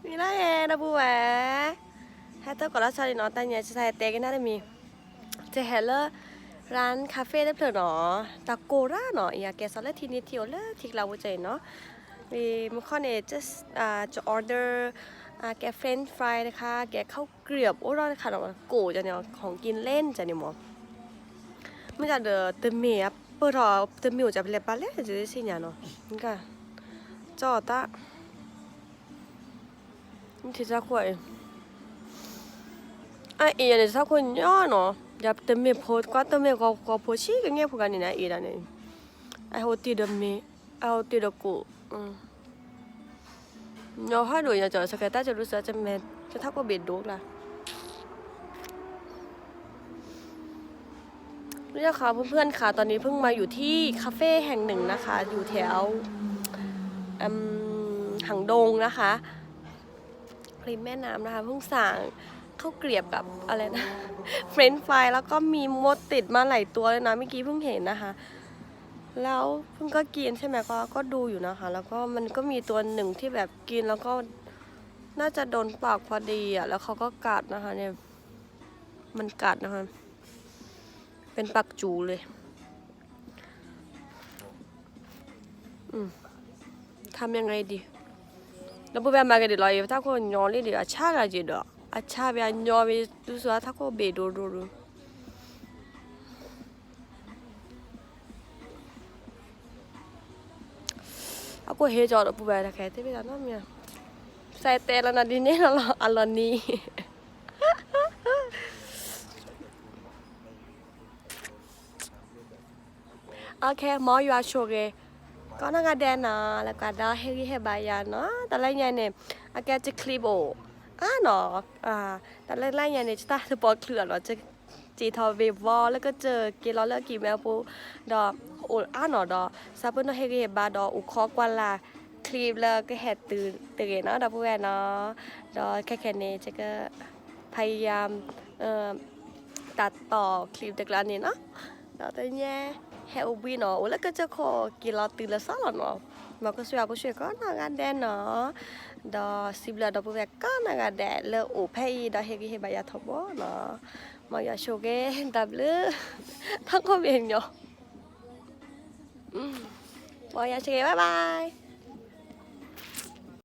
มีอะไรนะบัวให้ตัวก่อนแล้วชาลีเนาะแต่เนี่ยจะใส่เตกันน่าจะมีจะเห็นเลยร้านคาเฟ่ได้เปล่าเนาะตาโกราเนาะอยากแกสอนเลยทีนี้เที่ยวเลยที่เราใจเนาะมีมุขข้อเนี่ยจะออเดอร์แกเฟรนช์ฟรายนะคะแกข้าวเกลียบโอ้รอดค่ะเนาะโกจะเนี่ยของกินเล่นจะเนี่ยมั้งไม่จะเดือดเต็มเมียเปิดรอเต็มเมียจะเป็นอะไรปะเล่จะได้สิเนี่ยเนาะนี่ก็จอดตาที่จะคุยอีเนี่ยจะคุยย่อเนาะอย่าเต็มเมียโพสก็เต็มเมียก็โพสชี้กันเงี้ยพวกกันนี่นะอีนั่นเองไอ้หัวตีเดิมเมียไอ้หัวตีเด็กกูเราให้ดูอย่าจอดสกัดแต่จะรู้สึกจะเมจะทักว่าเบ็ดดูละนี่นะคะเพื่อนๆค่ะตอนนี้เพิ่งมาอยู่ที่คาเฟ่แห่งหนึ่งนะคะอยู่แถวหางดงนะคะริมแม่น้ำนะคะเพิ่งสั่งข้าวเกลียบกับอะไรนะเฟรนช์ฟรายแล้วก็มีมดติดมาหลายตัวเลยนะเมื่อกี้เพิ่งเห็นนะคะแล้วเพิ่งก็กินใช่ไหมก็ดูอยู่นะคะแล้วก็มันก็มีตัวหนึ่งที่แบบกินแล้วก็น่าจะโดนปากพอดีอ่ะแล้วเขาก็กัดนะคะเนี่ยมันกัดนะคะเป็นปากจูเลยทำยังไงดีแล้วพวกแม่มากันเดี๋ยวเราถ้าคนย้อนเลยเดี๋ยวอาชากันจีเด้ออาชาไปอันย้อนไปดูสิว่าถ้าคนเบดูaku hijau tak buat dah kata tapi tak namanya saya telan ada ni lah alaniโอเคหมออยู่อาชัวร์ก็นั่งกันแดนนะแล้วก็ได้เฮลิเฮบายานะแต่ละอย่างเนี่ยอาแกจะคลิปโอเนาะแต่ละอย่างเนี่ยจะตาสปอร์ตเคลื่อนเราจะจีทอเววอแล้วก็เจอกินล้อเลิกกี่แมวปูดอกเนาะดอกซาเปิลเฮลิเฮบาดอกอุคอกวันละคลิปแล้วก็แหดตื่นเนาะดอกผู้แวนเนาะดอกแค่นี้จะก็พยายามตัดต่อคลิปจากร้านนี้เนาะดอกตัวเนี้ยเฮลบีเนาะแล้วก็จะขอกินเราตื่นละซ้อนเนาะมาก็ช่วยก็นางานแดนเนาะดอสิบละดอกผู้แวนก็นางานแดนแล้วโอ้เพย์ดอเฮกิเฮบายาทบเนาะมาอย่าโชว์เกนดับเลยทั้งคนเองเนาะมาอย่าโชว์เกบ๊ายบาย